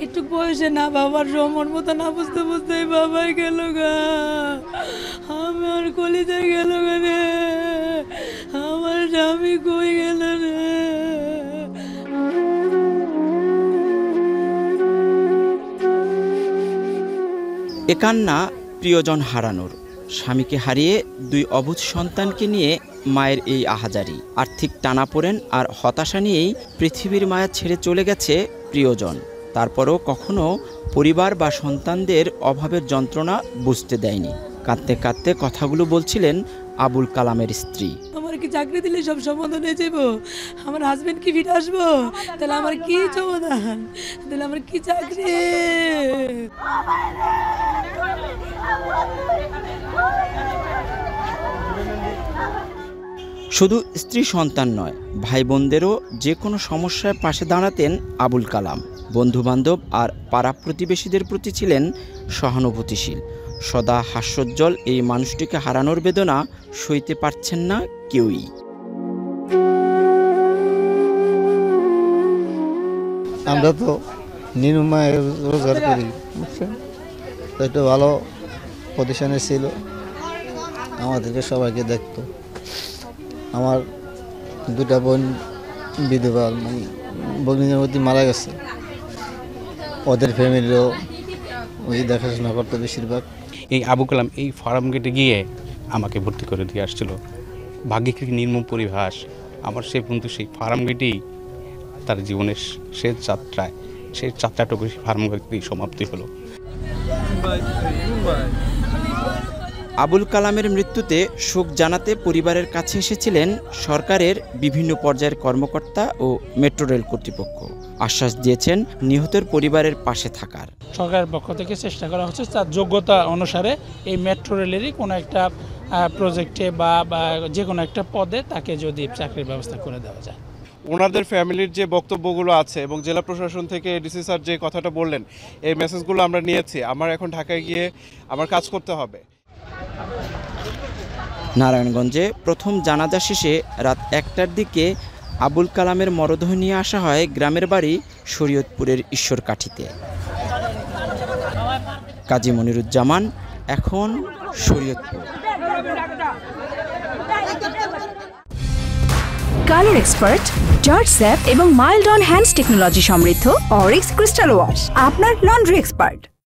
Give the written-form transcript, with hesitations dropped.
একটু বয়সে না বাবার সমর মতো না বুঝতে বুঝতে বাবাই গেল গা, আমার কলিজায় গেল গা রে, আমার স্বামী কই গেল রে। এ কান্না প্রিয়জন হারানোর, স্বামীকে হারিয়ে দুই অবুঝ সন্তানকে নিয়ে মায়ের এই আহাজারি, আর্থিক টানাপোড়েন আর হতাশা নিয়েই পৃথিবীর মায়া ছেড়ে চলে গেছে প্রিয়জন। তারপরও কখনো পরিবার বা সন্তানদের অভাবের যন্ত্রণা বুঝতে দেয়নি। কাঁদতে কাঁদতে কথাগুলো বলছিলেন আবুল কালামের স্ত্রী। আমার কি চাকরি দিলে সব সমাধান হয়ে যাবো? আমার হাজবেন্ড কি ফিরে আসবো? তাহলে আমার কি সমাধান? তাহলে আমার কি চাকরি? শুধু স্ত্রী সন্তান নয়, ভাই বোনদেরও যে কোনো সমস্যায় পাশে দাঁড়াতেন আবুল কালাম। বন্ধুবান্ধব আর পাড়া প্রতিবেশীদের প্রতি ছিলেন সহানুভূতিশীল। সদা হাস্যোজ্জ্বল এই মানুষটিকে হারানোর বেদনা সইতে পারছেন না কেউই। আমরা তো নির্ময় রোজগার করি, বুঝছেন, তো একটু ভালো পজিশনে ছিল, আমাদেরকে সবাইকে দেখতো। আমার দুটা বোন বিধবা, মানে ভগ্নিদের মধ্যে মারা গেছে, ওদের ফ্যামিলিও ওই দেখাশোনা করতো বেশিরভাগ। এই আবু কালাম এই ফার্ম গেটে গিয়ে আমাকে ভর্তি করে দিয়ে আসছিল। ভাগ্যিক নির্মম পরিহাস, আমার সে পর্যন্ত সেই ফার্ম গেটেই তার জীবনের শেষ যাত্রায়, সেই যাত্রাটুকু ফার্ম গেটেই সমাপ্তি হলো। আবুল কালামের মৃত্যুতে শোক জানাতে পরিবারের কাছে এসেছিলেন সরকারের বিভিন্ন পর্যায়ের কর্মকর্তা ও মেট্রো রেল কর্তৃপক্ষ। আশ্বাস দিয়েছেন নিহতের পরিবারের পাশে থাকার। সরকারের পক্ষ থেকে চেষ্টা করা হচ্ছে তার যোগ্যতা অনুসারে এই মেট্রো রেলেরই কোনো একটা প্রজেক্টে বা যে কোনো একটা পদে তাকে যদি চাকরির ব্যবস্থা করে দেওয়া যায়। ওনাদের ফ্যামিলির যে বক্তব্যগুলো আছে এবং জেলা প্রশাসন থেকে ডিসি স্যার যে কথাটা বললেন, এই মেসেজগুলো আমরা নিয়েছি। আমার এখন ঢাকায় গিয়ে আমার কাজ করতে হবে। নারায়ণগঞ্জে প্রথম জানাজা শেষে রাত ১টার দিকে আবুল কালামের মরদেহ নিয়ে আসা হয় গ্রামের বাড়ি শরীয়তপুরের ঈশ্বরকাঠিতে। কাজী মনিরুজ্জামান, এখন Shariatpur. Colour expert, George sap এবং মাইল্ড অন হ্যান্ডস টেকনোলজি সমৃদ্ধ অরিক্স ক্রিস্টাল ওয়াশ আপনার লন্ড্রি এক্সপার্ট।